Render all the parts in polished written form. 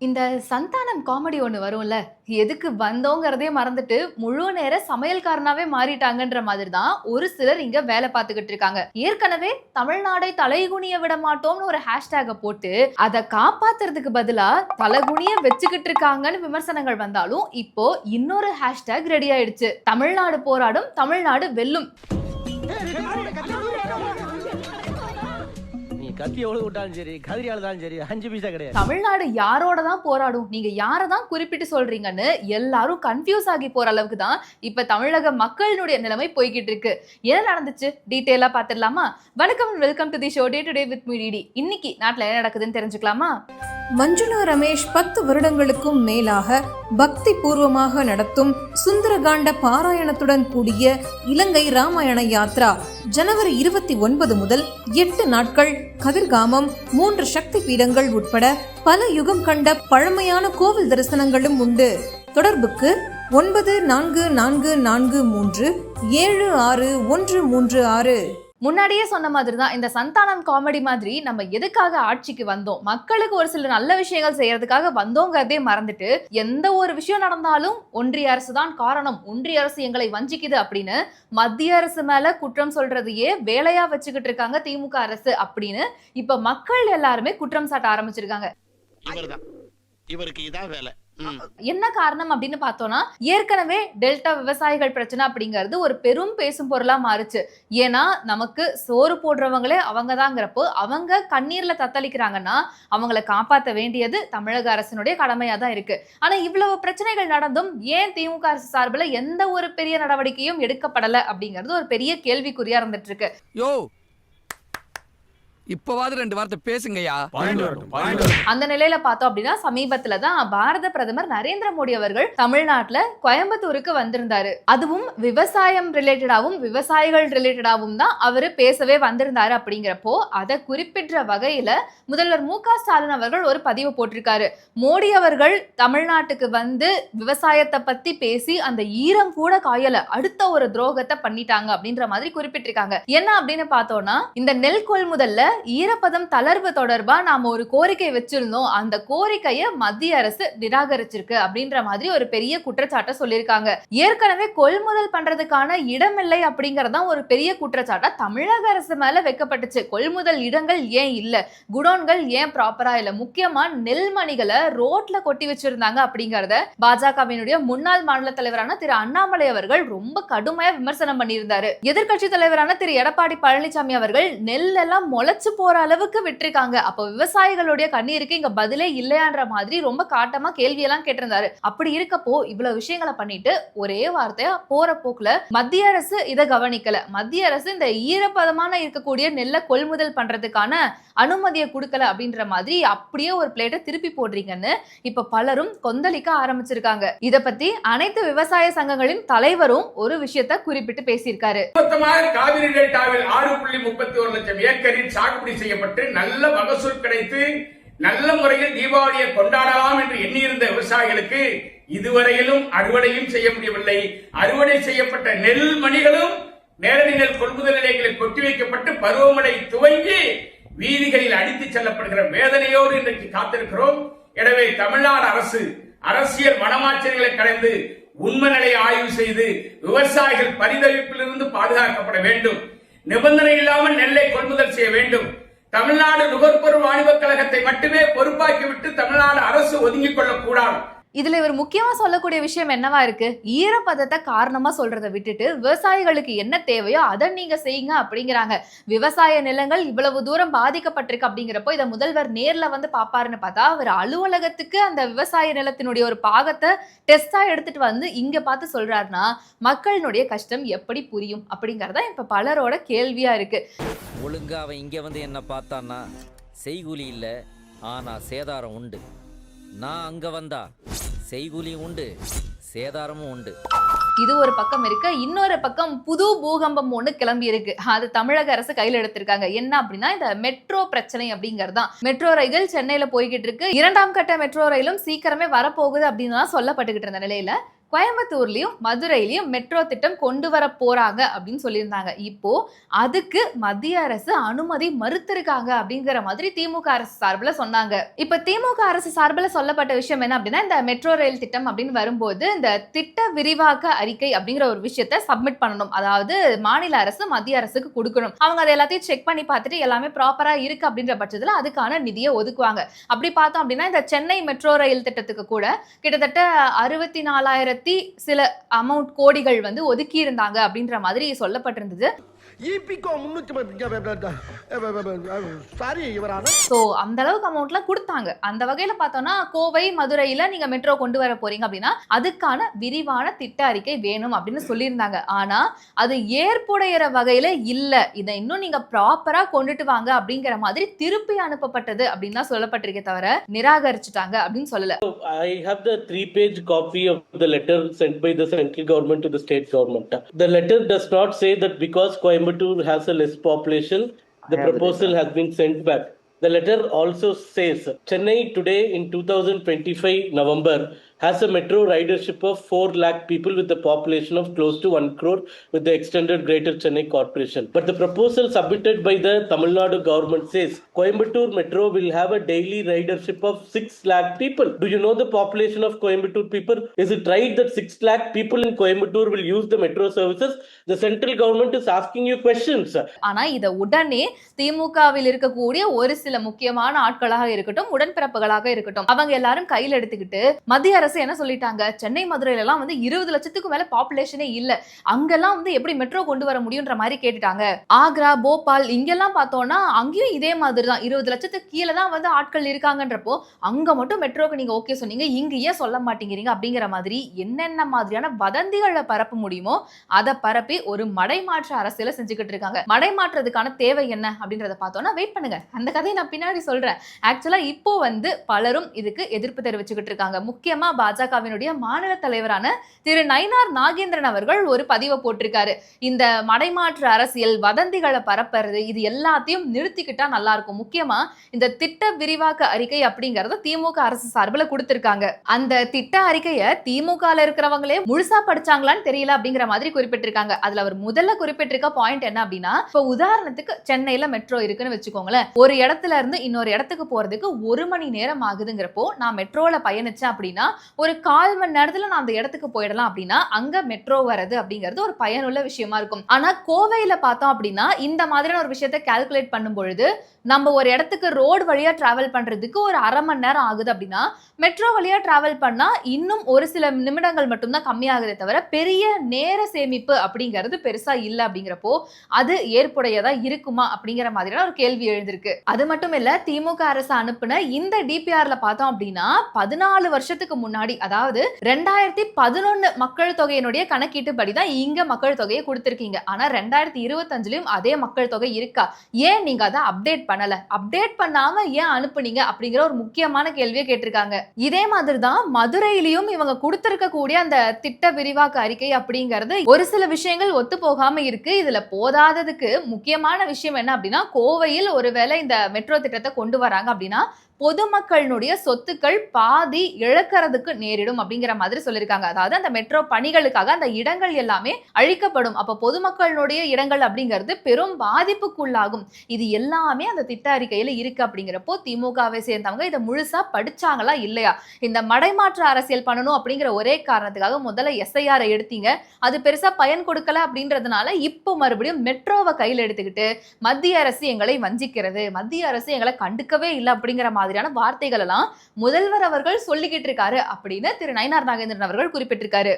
இந்த சந்தானம் காமெடி ஒண்ணு வரும்ல. எதுக்கு வந்தோங்கிறதே மறந்துட்டு, முழு நேர சமையல்காரனாவே மாறிட்டாங்கன்ற மாதிரி தான் ஒரு சிலர் இங்க வேல பார்த்துக்கிட்டு இருக்காங்க. ஏற்கனவே தமிழ்நாடை தலைகுனிய விட மாட்டோம்னு ஒரு ஹேஷ்டேக போட்டு, அத காப்பாத்துறதுக்கு பதிலா தலகுனிய வச்சுக்கிட்டு இருக்காங்கன்னு விமர்சனங்கள் வந்தாலும், இப்போ இன்னொரு ஹேஷ்டேக் ரெடி ஆயிடுச்சு. தமிழ்நாடு போராடும், தமிழ்நாடு வெல்லும். கத்தி எவ்வளவு விட்டாலும் சரி, கதிரி ஆளுதாலும் சரி, 5 பைசா கிடையாது. தமிழ்நாடு யாரோட தான் போராடும், நீங்க யாரை தான் குறிப்பிட்டு சொல்றீங்கன்னு எல்லாரும் கன்ஃபியூஸ் ஆகி போற அளவுக்கு தான் இப்ப தமிழக மக்களினுடைய நிலைமை போய்கிட்டு இருக்கு. என்ன நடந்துச்சு டீடைலா பாத்துடலாமா? வணக்கம், welcome to the show day to day with me DD. இன்னைக்கு நாட்டுல என்ன நடக்குதுன்னு தெரிஞ்சுக்கலாமா? மஞ்சுளா ரமேஷ் 10 வருடங்களுக்கும் மேலாக பக்தி பூர்வமாக நடத்தும் சுந்தரகாண்ட பாராயணத்துடன் கூடிய இலங்கை ராமாயண யாத்ரா ஜனவரி 29 முதல் 8 நாட்கள் கதிர்காமம் 3 சக்தி பீடங்கள் உட்பட பல யுகம் கண்ட பழமையான கோவில் தரிசனங்களும் உண்டு. தொடர்புக்கு 9443761136. முன்னாடியே சொன்ன மாதிரி தான் இந்த சந்தானம் காமெடி மாதிரி நம்ம எதுக்காக ஆட்சிக்கு வந்தோம், மக்களுக்கு ஒரு சில நல்ல விஷயங்கள் செய்யறதுக்காக வந்தோங்கிறதே மறந்துட்டு எந்த ஒரு விஷயம் நடந்தாலும் ஒன்றிய அரசு தான் காரணம், ஒன்றிய அரசு எங்களை வஞ்சிக்குது அப்படின்னு மத்திய அரசு மேல குற்றம் சொல்றதையே வேலையா வச்சுக்கிட்டு இருக்காங்க திமுக அரசு அப்படின்னு இப்ப மக்கள் எல்லாருமே குற்றம் சாட்ட ஆரம்பிச்சிருக்காங்க. இவருக்கு இதான் வேலை. என்ன காரணம் அப்படின்னு பார்த்தோம்னா, ஏற்கனவே டெல்டா விவசாயிகள் பிரச்சனை அப்படிங்கிறது ஒரு பெரும் பேசும் பொருளா மாறுச்சு. ஏன்னா நமக்கு சோறு போடுறவங்களே அவங்க தாங்கிறப்போ அவங்க கண்ணீர்ல தத்தளிக்கிறாங்கன்னா அவங்களை காப்பாற்ற வேண்டியது தமிழக அரசினுடைய கடமையா தான் இருக்கு. ஆனா இவ்வளவு பிரச்சனைகள் நடந்தும் ஏன் திமுக அரசு சார்பில் எந்த ஒரு பெரிய நடவடிக்கையும் எடுக்கப்படல அப்படிங்கிறது ஒரு பெரிய கேள்விக்குறியா இருந்துட்டு இருக்கு. இப்பவாது 2 வார்த்தை பேசுங்கய்யா. அந்த நிலையில பார்த்தோம் அப்படின்னா, சமீபத்துல தான் பாரத பிரதமர் நரேந்திர மோடி அவர்கள் தமிழ்நாட்டுல கோயம்புத்தூருக்கு வந்திருந்தாரு. அதுவும் விவசாயம் ரிலேட்டடாவும் விவசாயிகள் ரிலேட்டடாவும் தான் அவரு பேசவே வந்திருந்தாரு. அப்படிங்கிறப்போ அதை குறிப்பிட்ட வகையில முதல்வர் மு.க. ஸ்டாலின் அவர்கள் ஒரு பதிவு போட்டிருக்காரு. மோடி அவர்கள் தமிழ்நாட்டுக்கு வந்து விவசாயத்தை பத்தி பேசி அந்த ஈரம் கூட காயல, அடுத்த ஒரு துரோகத்தை பண்ணிட்டாங்க அப்படின்ற மாதிரி குறிப்பிட்டிருக்காங்க. என்ன அப்படின்னு பார்த்தோம்னா, இந்த நெல் கொள்முதல்ல ஈரப்பதம் தளர்வு தொடர்பா நாம ஒரு கோரிக்கை வச்சிருந்தோம், அந்த கோரிக்கையை மத்திய அரசு நிராகரிச்சிருக்கு அப்படின்ற மாதிரி ஒரு பெரிய குற்றச்சாட்டை சொல்லியிருக்காங்க. ஏற்கனவே கொள்முதல் பண்றதுக்கான இடமில்லை அப்படிங்கறதான் ஒரு பெரிய குற்றச்சாட்டா தமிழக அரசு மேல வைக்கப்பட்டுச்சு. கொள்முதல் இடங்கள் ஏன் இல்ல, குடோன்கள் ஏன் ப்ராப்பரா இல்ல, முக்கியமா நெல்மணிகளை ரோட்ல கொட்டி வச்சிருந்தாங்க அப்படிங்கறத பாஜகவினுடைய முன்னாள் மாநில தலைவரான திரு அண்ணாமலை அவர்கள் ரொம்ப கடுமையா விமர்சனம் பண்ணியிருந்தாரு. எதிர்கட்சி தலைவரான திரு எடப்பாடி பழனிசாமி அவர்கள் நெல் எல்லாம் முளைச்சு போற அளவுக்கு விட்டுருக்காங்க, அப்ப விவசாயிகளுடைய கண்ணீருக்கு இங்க பதிலே இல்லையான்ற மாதிரி ரொம்ப காட்டமா கேள்வி எல்லாம் கேட்டிருந்தாரு. அப்படி இருக்கப்போ இவ்வளவு விஷயங்களை பண்ணிட்டு ஒரே வார்த்தையா போற போக்குல மத்திய அரசு இதை கவனிக்கல. மத்திய அரசு இந்த ஈரப்பதமான இருக்கக்கூடிய நெல்லை கொள்முதல் பண்றதுக்கான அனுமதியை கொடுக்கல அப்படின்ற மாதிரி அப்படியே ஒரு பிளேட்டை திருப்பி போடுறீங்கன்னு இப்ப பலரும் கொந்தளிக்க ஆரம்பிச்சிருக்காங்க. இத பத்தி அனைத்து விவசாய சங்கங்களின் தலைவரும் ஒரு விஷயத்தை குறிப்பிட்டு பேசியிருக்காரு. காவிரி டெல்டாவில் 6.31 லட்சம் ஏக்கரில் சாகுபடி செய்யப்பட்டு நல்ல மகசூல் கிடைத்து நல்ல முறையில் தீபாவளியை கொண்டாடலாம் என்று எண்ணியிருந்த விவசாயிகளுக்கு இதுவரையிலும் அறுவடையும் செய்ய முடியவில்லை. அறுவடை செய்யப்பட்ட நெல் மணிகளும் நேரடி நெல் கொள்முதல் நிலையங்களில் கொட்டி வைக்கப்பட்டு பருவமழை துவங்கி வீதிகளில் அடித்துச் செல்லப்படுகிற வேதனையோடு இன்றைக்கு காத்திருக்கிறோம். எனவே தமிழ்நாடு அரசு அரசியல் மனமாற்றங்களை கலைந்து உண்மை நிலையை ஆய்வு செய்து விவசாயிகள் பரிதவிப்பிலிருந்து பாதுகாக்கப்பட வேண்டும். நிபந்தனை இல்லாமல் நெல்லை கொள்முதல் செய்ய வேண்டும். தமிழ்நாடு நுகர்பொருள் வாணிபக் கழகத்தை மட்டுமே பொறுப்பாக்கிவிட்டு தமிழ்நாடு அரசு ஒதுங்கிக் கொள்ளக்கூடாது. இதுல இவர் முக்கியமா சொல்லக்கூடிய விஷயம் என்னவா இருக்கு, ஈரப்பதத்தை காரணமா சொல்றதை விட்டுட்டு விவசாயிகளுக்கு என்ன தேவையோ அதை நீங்க செய்யுங்க அப்படிங்கிறாங்க. விவசாய நிலங்கள் இவ்வளவு தூரம் பாதிக்கப்பட்டிருக்கு அப்படிங்கிறப்போ இதை முதல்வர் நேர்ல வந்து பாப்பாருன்னு பார்த்தா அவர் அலுவலகத்துக்கு அந்த விவசாய நிலத்தினுடைய ஒரு பாகத்தை டெஸ்டா எடுத்துட்டு வந்து இங்க பார்த்து சொல்றாருன்னா மக்களினுடைய கஷ்டம் எப்படி புரியும் அப்படிங்கறத இப்ப பலரோட கேள்வியா இருக்கு. ஒழுங்கா அவன் இங்க வந்து என்ன பார்த்தான்னா செய்கூலி இல்ல, ஆனா சேதாரம் உண்டு. நான் அங்க வந்தா செய்கூலியும் உண்டு, சேதாரமும் உண்டு. இது ஒரு பக்கம் இருக்கு. இன்னொரு பக்கம் புது பூகம்பம் ஒண்ணு கிளம்பி இருக்கு. அது தமிழக அரசு கையில் எடுத்திருக்காங்க. என்ன அப்படின்னா இந்த மெட்ரோ பிரச்சனை அப்படிங்கறதுதான். மெட்ரோ ரயில் சென்னையில போய்கிட்டு இருக்கு. 2ஆம் கட்ட மெட்ரோ ரயிலும் சீக்கிரமே வரப்போகுது அப்படின்னு சொல்லப்பட்டுக்கிட்டு இருந்த நிலையில கோயம்புத்தூர்லயும் மதுரையிலயும் மெட்ரோ திட்டம் கொண்டு வர போறாங்க அப்படின்னு சொல்லியிருந்தாங்க. இப்போ அதுக்கு மத்திய அரசு அனுமதி மறுத்திருக்காங்க அப்படிங்கிற மாதிரி திமுக அரசு சார்பில் சொன்னாங்க. இப்ப திமுக அரசு சார்பில் சொல்லப்பட்ட விஷயம் என்ன அப்படின்னா, இந்த மெட்ரோ ரயில் திட்டம் அப்படின்னு வரும்போது இந்த திட்ட விரிவாக்க அறிக்கை அப்படிங்கிற ஒரு விஷயத்தை சப்மிட் பண்ணணும். அதாவது மாநில அரசு மத்திய அரசுக்கு கொடுக்கணும். அவங்க அதை எல்லாத்தையும் செக் பண்ணி பார்த்துட்டு எல்லாமே ப்ராப்பரா இருக்கு அப்படின்ற பட்சத்துல அதுக்கான நிதியை ஒதுக்குவாங்க. அப்படி பார்த்தோம் அப்படின்னா இந்த சென்னை மெட்ரோ ரயில் திட்டத்துக்கு கூட கிட்டத்தட்ட 64,000 சில அமௌண்ட் கோடிகள் வந்து ஒதுக்கி இருந்தாங்க அப்படின்ற மாதிரி சொல்லப்பட்டிருந்தது. சோ அந்த அளவுக்கு அமௌண்ட்லாம் கொடுத்தாங்க. அந்த வகையில பார்த்தோம்னா கோவை மதுரையில நீங்க மெட்ரோ கொண்டு வர போறீங்க அப்படின்னா அதுக்கான விரிவான திட்ட அறிக்கை வேணும் அப்படின்னு சொல்லியிருந்தாங்க. ஆனா அது ஏற்புடையிற வகையில இல்ல, இதை இன்னும் நீங்க ப்ராப்பரா கொண்டுட்டு வாங்க அப்படிங்கிற மாதிரி திருப்பி அனுப்பப்பட்டது அப்படின்னு தான் சொல்லப்பட்டிருக்கே தவிர நிராகரிச்சுட்டாங்க அப்படின்னு சொல்லல. I have the 3-page copy of the letter sent by the central government to the state government. The letter does not say that because Coimbatore has a less population, the proposal has been sent back. The letter also says Chennai today in 2025 November has a metro ridership of 4 lakh people with a population of close to 1 crore with the extended Greater Chennai Corporation. But the proposal submitted by the Tamil Nadu government says Coimbatore Metro will have a daily ridership of 6 lakh people. Do you know the population of Coimbatore people? Is it right that 6 lakh people in Coimbatore will use the metro services? The central government is asking you questions. ஆனா இத உடனே திமுகவில் இருக்கக்கூடிய ஒரு சில முக்கியமான ஆட்களாக இருக்கட்டும், உடன்பிறப்புகளாக இருக்கட்டும், அவங்க எல்லாரும் கையில் எடுத்துக்கிட்டு மத்திய அரசு என்ன சொல்லிட்டாங்க, சென்னை மதுரையில எல்லாம் வந்து 20 லட்சத்துக்கு மேல பாப்புலேஷனே இல்ல, அங்கெல்லாம் வந்து எப்படி மெட்ரோ கொண்டு வர முடியும்ன்ற மாதிரி கேட்டுட்டாங்க. ஆக்ரா, போபால் இங்கெல்லாம் பார்த்தோம்னா அங்கேயும் இதே மாதிரி தான் 20 லட்சத்துக்கு கீழே தான் வந்து ஆட்கள் இருக்காங்கன்றப்போ அங்க மட்டும் மெட்ரோக்கு நீங்க ஓகே சொன்னீங்க, இங்க ஏன் சொல்ல மாட்டேங்கிறீங்க அப்படிங்கிற மாதிரி என்னென்ன மாதிரியான வதந்திகளை பரப்ப முடியுமோ அதை பரப்பி ஒரு மடைமாற்ற அரசியலை செஞ்சுக்கிட்டு இருக்காங்க. மடைமாற்றதுக்கான தேவை என்ன அப்படின்றத பார்த்தோம்னா வெயிட் பண்ணுங்க, அந்த கதையை நான் பின்னாடி சொல்றேன். ஆக்சுவலா இப்போ வந்து பலரும் இதுக்கு எதிர்ப்பு தெரிவிச்சுக்கிட்டு இருக்காங்க. முக்கியமா பாஜகவினுடைய மாநில தலைவரான திரு நயினார் நாகேந்திரன் அவர்கள் ஒரு பதிவை போட்டிருக்காரு. இந்த மடைமாற்று அரசியல், வதந்திகளை பரப்புறது, இது எல்லாத்தையும் நிறுத்திக்கிட்டா நல்லா இருக்கும். முக்கியமா இந்த திட்ட விரிவாக்க அறிக்கை அப்படிங்கறத திமுக அரசு சார்பில் கொடுத்திருக்காங்க. அந்த திட்ட அறிக்கையை திமுக இருக்கிறவங்களே முழுசா படிச்சாங்களான்னு தெரியல அப்படிங்கிற மாதிரி குறிப்பிட்டிருக்காங்க. அதுல அவர் முதல்ல குறிப்பிட்டிருக்க பாயிண்ட் என்ன அப்படின்னா, இப்போ உதாரணத்துக்கு சென்னையில மெட்ரோ இருக்குன்னு வச்சுக்கோங்களேன், ஒரு இடத்துல இருந்து இன்னொரு இடத்துக்கு போறதுக்கு 1 மணி நேரம் ஆகுதுங்கிறப்போ நான் மெட்ரோல பயணிச்சேன் அப்படின்னா ஒரு 1/4 மணி நேரத்துல நான் அந்த இடத்துக்கு போயிடலாம் அப்படின்னா அங்க மெட்ரோ வரது அப்படிங்கிறது ஒரு பயனுள்ள விஷயமா இருக்கும். ஆனா கோவையில பார்த்தோம் அப்படின்னா இந்த மாதிரியான ஒரு விஷயத்தை கால்குலேட் பண்ணும் பொழுது நம்ம ஒரு இடத்துக்கு ரோடு வழியா டிராவல் பண்றதுக்கு ஒரு 1/2 மணி நேரம் ஆகுது அப்படின்னா மெட்ரோ வழியா டிராவல் பண்ணா இன்னும் ஒரு சில நிமிடங்கள் மட்டும்தான் கம்மியாகுதே தவிர பெரிய நேர சேமிப்பு அப்படிங்கிறது பெருசா இல்ல. அப்படிங்கிறப்போ அது ஏற்புடையதா இருக்குமா அப்படிங்கிற மாதிரியான ஒரு கேள்வி எழுந்திருக்கு. அது மட்டும் இல்ல, திமுக அரசு அனுப்புன இந்த டிபிஆர்ல பார்த்தோம் அப்படின்னா 14 வருஷத்துக்கு முன்னாடி, அதாவது 2011 மக்கள் தொகையினுடைய கணக்கீட்டு படிதான் இங்க மக்கள் தொகையை கொடுத்திருக்கீங்க. ஆனா 2025லயும் அதே மக்கள் தொகை இருக்கா? ஏன் நீங்க அதை அப்டேட் பண்ணல? அப்டேட் பண்ணாம ஏன் அனுப்புனீங்க அப்படிங்கிற ஒரு முக்கியமான கேள்வியை கேட்டிருக்காங்க. இதே மாதிரிதான் மதுரையிலயும் இவங்க கொடுத்திருக்க கூடிய அந்த திட்ட விரிவாக்க அறிக்கை அப்படிங்கிறது ஒரு சில விஷயங்கள் ஒத்து போகாம இருக்கு. இதுல போதாததுக்கு முக்கியமான விஷயம் என்ன அப்படின்னா, கோவையில் ஒருவேளை இந்த மெட்ரோ திட்டத்தை கொண்டு வராங்க அப்படின்னா பொதுமக்களுடைய சொத்துக்கள் பாதி இழக்கிறதுக்கு நேரிடும் அப்படிங்கிற மாதிரி சொல்லியிருக்காங்க. அதாவது அந்த மெட்ரோ பணிகளுக்காக அந்த இடங்கள் எல்லாமே அழிக்கப்படும். அப்ப பொதுமக்களுடைய இடங்கள் அப்படிங்கிறது பெரும் பாதிப்புக்குள்ளாகும். இது எல்லாமே அந்த திட்ட அறிக்கையில இருக்கு. அப்படிங்கிறப்போ திமுகவை சேர்ந்தவங்க இதை முழுசா படிச்சாங்களா இல்லையா? இந்த மடைமாற்று அரசியல் பண்ணணும் அப்படிங்கிற ஒரே காரணத்துக்காக முதல்ல எஸ்ஐஆரை எடுத்தீங்க, அது பெருசா பயன் கொடுக்கல அப்படின்றதுனால இப்போ மறுபடியும் மெட்ரோவை கையில் எடுத்துக்கிட்டு மத்திய அரசு எங்களை வஞ்சிக்கிறது, மத்திய அரசு எங்களை கண்டுக்கவே இல்லை அப்படிங்கிற மாதிரி வார்த்தைகள் எல்லாம் முதல்வர் அவர்கள் சொல்லிக்கிட்டு இருக்காரு அப்படின்னு திரு நயினார் நாகேந்திரன் அவர்கள் குறிப்பிட்டிருக்காரு.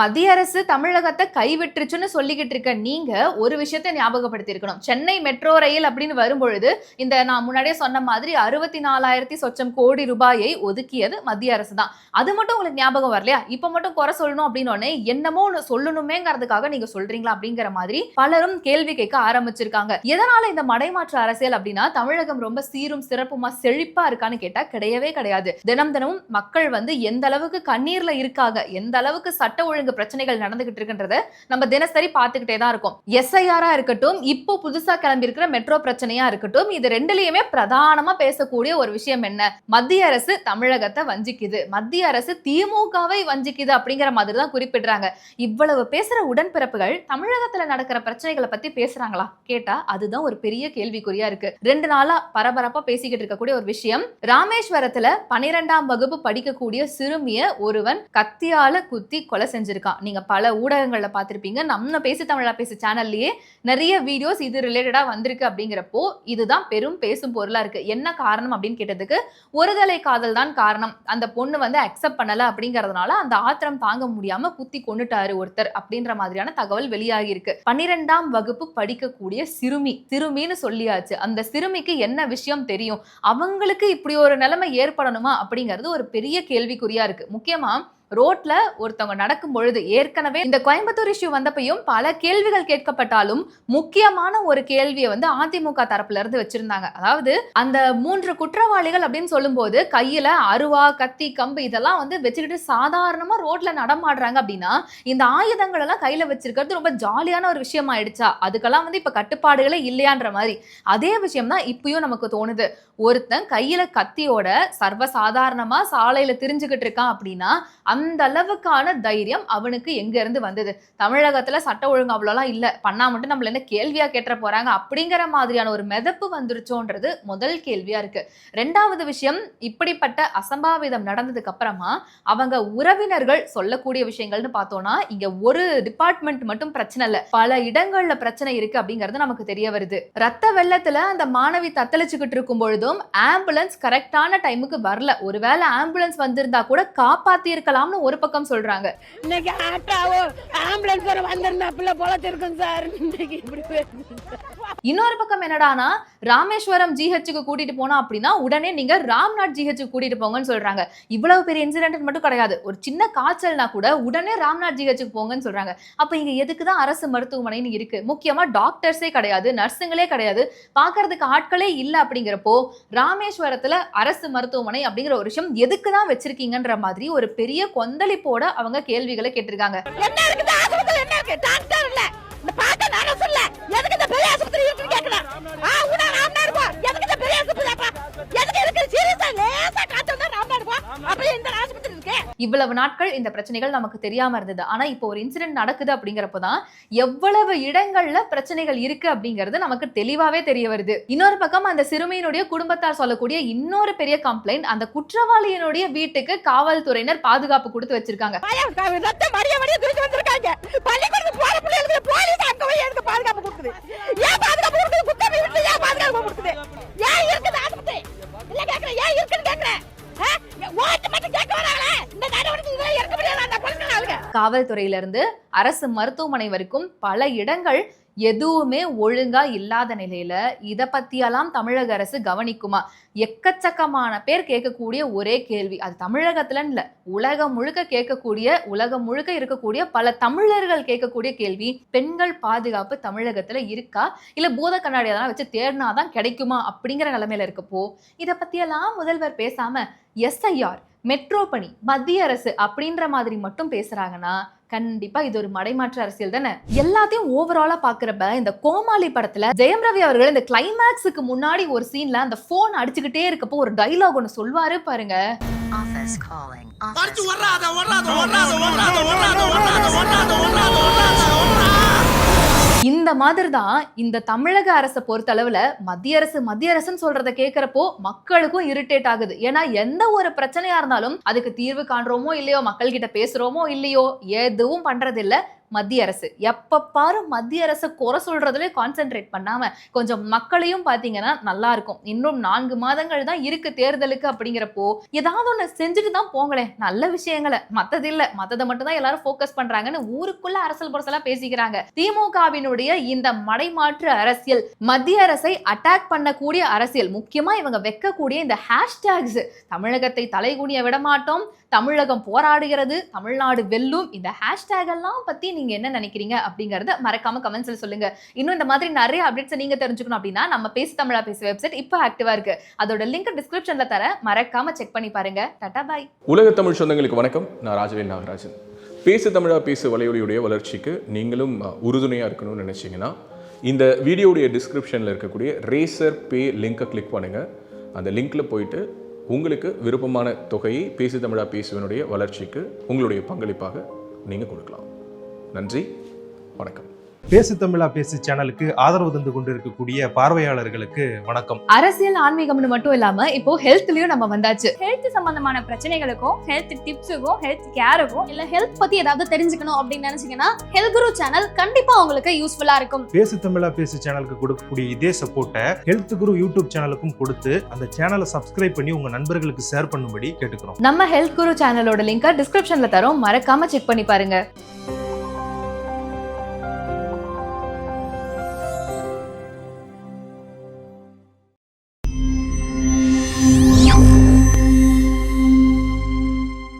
மத்திய அரசு தமிழகத்தை கைவிட்டுருச்சுன்னு சொல்லிக்கிட்டு இருக்க நீங்க ஒரு விஷயத்தை ஞாபகப்படுத்தி இருக்கணும். சென்னை மெட்ரோ ரயில் அப்படின்னு வரும்பொழுது இந்த நான் முன்னாடியே சொன்ன மாதிரி 64,000 சொச்சம் கோடி ரூபாயை ஒதுக்கியது மத்திய அரசு தான். அது மட்டும் உங்களுக்கு ஞாபகம் வரலையா? இப்ப மட்டும் குறை சொல்லணும் அப்படின்னு என்னமோ ஒண்ணு சொல்லணுமேங்கிறதுக்காக நீங்க சொல்றீங்களா அப்படிங்கிற மாதிரி பலரும் கேள்வி கேட்க ஆரம்பிச்சிருக்காங்க. எதனால இந்த மடைமாற்று அரசியல் அப்படின்னா தமிழகம் ரொம்ப சீரும் சிறப்புமா செழிப்பா இருக்கான்னு கேட்டா கிடையவே கிடையாது. தினம் தினமும் மக்கள் வந்து எந்த அளவுக்கு கண்ணீர்ல இருக்காங்க, எந்த அளவுக்கு அளவுக்கு சட்ட ஒழுங்கு பிரச்சனைகள் நடந்துகிட்டு இருக்குன்றத நம்ம தினசரி பார்த்துக்கிட்டே தான் இருக்கோம். எஸ்ஐஆரா இருக்கட்டும், இப்போ புதுசா கிளம்பி இருக்கிற மெட்ரோ பிரச்சனையா இருக்கட்டும், இது ரெண்டுலயுமே பிரதானமா பேசக்கூடிய ஒரு விஷயம் என்ன? மத்திய அரசு தமிழகத்தை வஞ்சிக்குது, மத்திய அரசு திமுகவை வஞ்சிக்குது அப்படிங்கிற மாதிரி தான் குறிப்பிடுறாங்க. இவ்வளவு பேசுற உடன்பிறப்புகள் தமிழகத்துல நடக்கிற பிரச்சனைகளை பத்தி பேசுறாங்களா கேட்டா அதுதான் ஒரு பெரிய கேள்விக்குறியா இருக்கு. 2 நாளா பரபரப்பா பேசிக்கிட்டு இருக்கக்கூடிய ஒரு விஷயம், ராமேஸ்வரத்துல 12ஆம் வகுப்பு படிக்கக்கூடிய சிறுமிய ஒருவன் கத்தியால குத்தி கொலை செஞ்சிருக்கான். நீங்க பல ஊடகங்கள்ல பார்த்திருப்பீங்க, நம்ம பேசி தமிழா பேசு சேனல்லயே நிறைய வீடியோஸ் இது ரிலேட்டடா வந்திருக்கு. அப்படிங்கிறப்போ இதுதான் பெரும் பேசும் பொருளா இருக்கு. என்ன காரணம் அப்படின்னு கேட்டதுக்கு ஒருதலை காதல் தான் காரணம், அந்த பொண்ணு வந்து அக்செப்ட் பண்ணல அப்படிங்கறதுனால அந்த ஆத்திரம் தாங்க முடியாம குத்தி கொன்னுட்டாரு ஒருத்தர் அப்படின்ற மாதிரியான தகவல் வெளியாகி இருக்கு. 12ஆம் வகுப்பு படிக்கக்கூடிய சிறுமின்னு சொல்லியாச்சு. அந்த சிறுமிக்கு என்ன விஷயம் தெரியும்? அவங்களுக்கு இப்படி ஒரு நிலைமை ஏற்படணுமா அப்படிங்கிறது ஒரு பெரிய கேள்விக்குறியா இருக்கு. முக்கியமா ரோட்ல ஒருத்தவங்க நடக்கும் பொழுது, ஏற்கனவே இந்த கோயம்புத்தூர் இஷ்யூ வந்தப்பையும் பல கேள்விகள் கேட்கப்பட்டாலும் முக்கியமான ஒரு கேள்வியை வந்து அதிமுக தரப்புல இருந்து வச்சிருந்தாங்க. அதாவது அந்த 3 குற்றவாளிகள் அப்படின்னு சொல்லும் போது கையில அருவா, கத்தி, கம்பு இதெல்லாம் வந்து வச்சுக்கிட்டு சாதாரணமா ரோட்ல நடமாடுறாங்க அப்படின்னா இந்த ஆயுதங்கள் எல்லாம் கையில வச்சிருக்கிறது ரொம்ப ஜாலியான ஒரு விஷயம் ஆயிடுச்சா? அதுக்கெல்லாம் வந்து இப்ப கட்டுப்பாடுகளே இல்லையான்ற மாதிரி அதே விஷயம் தான் இப்பயும் நமக்கு தோணுது. ஒருத்தன் கையில கத்தியோட சர்வசாதாரணமா சாலையில திரிஞ்சுக்கிட்டு இருக்கான் அப்படின்னா அந்த அளவுக்கான தைரியம் அவனுக்கு எங்க இருந்து வந்தது? தமிழகத்துல சட்ட ஒழுங்கு அவ்வளோலாம் இல்ல, பண்ணா மட்டும் நம்மள என்ன கேள்வியா கேட்ட போறாங்க அப்படிங்கிற மாதிரியான ஒரு மிதப்பு வந்துருச்சோன்றது முதல் கேள்வியா இருக்கு. 2வது விஷயம், இப்படிப்பட்ட அசம்பாவிதம் நடந்ததுக்கு அப்புறமா அவங்க உறவினர்கள் சொல்லக்கூடிய விஷயங்கள்னு பார்த்தோம்னா இங்க ஒரு டிபார்ட்மெண்ட் மட்டும் பிரச்சனை இல்ல, பல இடங்கள்ல பிரச்சனை இருக்கு அப்படிங்கிறது நமக்கு தெரிய வருது. ரத்த வெள்ளத்துல அந்த மாணவி தத்தளிச்சுக்கிட்டு இருக்கும் பொழுதும் ஆம்புலன்ஸ் கரெக்டான டைமுக்கு வரல. ஒருவேளை ஆம்புலன்ஸ் வந்திருந்தா கூட காப்பாத்தி இருக்கலாம் ஒரு பக்கம் சொல்றாங்க. இன்னைக்கு ஆட்டோவோ ஆம்புலன்ஸ் வந்திருந்தா பிள்ளை பொழச்சிருக்கும் சார். இன்னொரு பக்கம் என்னடானா ராமேஸ்வரம் ஜிஹெச்சுக்கு கூட்டிட்டு போனா அப்படின்னா உடனே நீங்க ராம்நாத் ஜிஹெச்சுக்கு கூட்டிட்டு போங்கன்னு சொல்றாங்க. இவ்வளவு பெரிய இன்சிடென்ட் மட்டும் கிடையாது, ஒரு சின்ன காய்ச்சல்னா கூட உடனே ராம்நாத் ஜிஹெச்சுக்கு போங்கன்னு சொல்றாங்க. அப்ப இங்க எதுக்குதான் அரசு மருத்துவமனைன்னு இருக்கு? முக்கியமா டாக்டர்ஸே கிடையாது, நர்ஸுங்களே கிடையாது, பாக்குறதுக்கு ஆட்களே இல்ல. அப்படிங்கிறப்போ ராமேஸ்வரத்துல அரசு மருத்துவமனை அப்படிங்கிற ஒரு விஷயம் எதுக்குதான் வச்சிருக்கீங்கன்ற மாதிரி ஒரு பெரிய கொந்தளிப்போட அவங்க கேள்விகளை கேட்டிருக்காங்க. என்ன இருக்குது ஆஸ்பத்திரி? என்ன இருக்கு? டாக்டர் இல்ல, இந்த பாக்க நர்ஸ் இல்ல, எதுக்கு இந்த பெரிய ஆஸ்பத்திரி இருக்குன்னு கேக்குறேன். உடனே ராம்நாத் போ, எதுக்கு இந்த பெரிய ஆஸ்பத்திரி அப்ப எதுக்கு இருக்கு? சீரியஸா லேசா காய்ச்சல் தான் ராம்நாத் போ, அப்ப இந்த ஆஸ்பத்திரி இருக்கு. இவ்வளவு நாட்கள் இந்த பிரச்சனைகள் நமக்கு தெரியாம இருந்தது. ஆனா இப்போ ஒரு இன்சிடென்ட் நடக்குது அப்படிங்கிறப்பதான் எவ்வளவு இடங்கள்ல பிரச்சனைகள் இருக்கு அப்படிங்கிறது நமக்கு தெளிவாவே தெரிய வருது. இன்னொரு பக்கம் அந்த சிறுமியினுடைய குடும்பத்தார் சொல்லக்கூடிய இன்னொரு பெரிய கம்ப்ளைண்ட், அந்த குற்றவாளியினுடைய வீட்டுக்கு காவல்துறையினர் பாதுகாப்பு கொடுத்து வச்சிருக்காங்க. பாதுகாப்பு கொடுக்குது. ஏன் பாதுகாப்பு கொடுக்குது? குத்தம் வீட்டுல ஏன் பாதுகாப்பு கொடுக்குது? ஏன் இருக்குது ஆஸ்பத்திரி? இல்ல கேக்குறேன், ஏன் இருக்குன்னு கேக்குறேன். காவல்துறையில இருந்து அரசு மருத்துவமனை வரைக்கும் பல இடங்கள் எதுவுமே ஒழுங்கா இல்லாத நிலையில இத பத்தியெல்லாம் தமிழக அரசு கவனிக்குமா? எக்கச்சக்கமான பேர் கேட்கக்கூடிய ஒரே கேள்வி, அது தமிழகத்துல இல்ல, உலகம் முழுக்க கேட்கக்கூடிய, உலகம் முழுக்க இருக்கக்கூடிய பல தமிழர்கள் கேட்கக்கூடிய கேள்வி, பெண்கள் பாதுகாப்பு தமிழகத்துல இருக்கா, இல்ல பூத கண்ணாடி அதெல்லாம் வச்சு தேடினாதான் கிடைக்குமா அப்படிங்கிற நிலைமையில இருக்கப்போ இத பத்தியெல்லாம் முதல்வர் பேசாம எஸ்ஐஆர், மெட்ரோ பணி, மத்திய அரசு அப்படின்ற மாதிரி மட்டும் பேசுறாங்கன்னா கண்டிப்பா இது ஒரு மடைமாற்று அரசியல் தானே. எல்லாத்தையும் ஓவராலா பாக்குறப்ப இந்த கோமாளி படத்துல ஜெயம் ரவி அவர்கள் இந்த கிளைமேக்ஸுக்கு முன்னாடி ஒரு சீன்ல அந்த போன் அடிச்சுக்கிட்டே இருக்கப்போ ஒரு டைலாக் ஒன்னு சொல்வாரு பாருங்க. இந்த மாதிரி தான் இந்த தமிழக அரசை பொறுத்த அளவுல மத்திய அரசுன்னு சொல்றதை கேட்கிறப்போ மக்களுக்கும் இரிட்டேட் ஆகுது. ஏன்னா எந்த ஒரு பிரச்சனையா இருந்தாலும் அதுக்கு தீர்வு காண்றோமோ இல்லையோ, மக்கள் கிட்ட பேசுறோமோ இல்லையோ, எதுவும் பண்றது இல்ல மத்திய அரசு. எப்ப பாரு மத்திய அரசு குறை சொல்றதுல கான்சென்ட்ரேட் பண்ணாம கொஞ்சம் மக்களையும் பாத்தீங்கன்னா நல்லா இருக்கும். இன்னும் 4 மாதங்கள் தான் இருக்கு தேர்தலுக்கு அப்படிங்கிறப்போ ஏதாவது ஒண்ணு செஞ்சுட்டு தான் போங்களேன், நல்ல விஷயங்களை. மத்தது இல்ல, மத்ததை மட்டும் தான் எல்லாரும் போக்கஸ் பண்றாங்கன்னு ஊருக்குள்ள அரசியல் புரசலா பேசிக்கிறாங்க. திமுகவினுடைய இந்த மடைமாற்று அரசியல், மத்திய அரசை அட்டாக் பண்ணக்கூடிய அரசியல், முக்கியமா இவங்க வைக்கக்கூடிய இந்த ஹேஷ்டேக்ஸ், தமிழகத்தை தலைகுனிய விடமாட்டோம், தமிழகம் போராடுகிறது, தமிழ்நாடு வெல்லும், இந்த ஹேஷ்டேக் எல்லாம் பத்தி நீங்க என்ன நினைக்கிறீங்க அப்படிங்கறத மறக்காம கமெண்ட்ஸ்ல சொல்லுங்க. இன்னும் இந்த மாதிரி நிறைய அப்டேட்ஸ் நீங்க தெரிஞ்சுக்கணும் அப்படின்னா நம்ம பேசு தமிழா பேசு வெப்சைட் இப்போ ஆக்டிவா இருக்கு. அதோட லிங்க் டிஸ்கிரிப்ஷன்ல தர, மறக்காம செக் பண்ணி பாருங்க. Tata bye. உலக தமிழ் சொந்தங்களுக்கு வணக்கம். நான் ராஜவேல் நாகராஜன். பேசு தமிழா பேசு வலையொலியுடைய வளர்ச்சிக்கு நீங்களும் உறுதுணையாக இருக்கணும்னு நினச்சிங்கன்னா இந்த வீடியோடைய டிஸ்கிரிப்ஷனில் இருக்கக்கூடிய ரேசர் பே லிங்கை கிளிக் பண்ணுங்கள். அந்த லிங்க்கில் போயிட்டு உங்களுக்கு விருப்பமான தொகையை பேசு தமிழா பேசுவனுடைய வளர்ச்சிக்கு உங்களுடைய பங்களிப்பாக நீங்கள் கொடுக்கலாம். நன்றி, வணக்கம். பேசு தமிழா பேசு சேனலுக்கு ஆதரவு தந்து கொண்டிருக்கக்கூடிய பார்வையாளர்களுக்கு வணக்கம். அரசியல் ஆன்மீகம்னு மட்டும் இல்லாம இப்போ ஹெல்த்லயும் நம்ம வந்தாச்சு. ஹெல்த் சம்பந்தமான பிரச்சனைகளுக்கும் ஹெல்த் டிப்ஸுக்கும் ஹெல்த் கேருக்கும் இல்ல ஹெல்த் பத்தி ஏதாவது தெரிஞ்சுக்கணும் அப்படின்னு நினைச்சீங்கன்னா ஹெல்த் குரு சேனல் கண்டிப்பா உங்களுக்கு யூஸ்ஃபுல்லா இருக்கும். பேசு தமிழா பேசு சேனலுக்கு கொடுக்கக்கூடிய இதே சப்போர்ட்டை ஹெல்த் குரு யூடியூப் சேனலுக்கும் கொடுத்து அந்த சேனலை சப்ஸ்கிரைப் பண்ணி உங்க நண்பர்களுக்கு ஷேர் பண்ணும்படி கேட்டுக்கிறோம். நம்ம ஹெல்த் குரு சேனலோட லிங்கை டிஸ்கிரிப்ஷன்ல தரோம், மறக்காம செக் பண்ணி பாருங்க.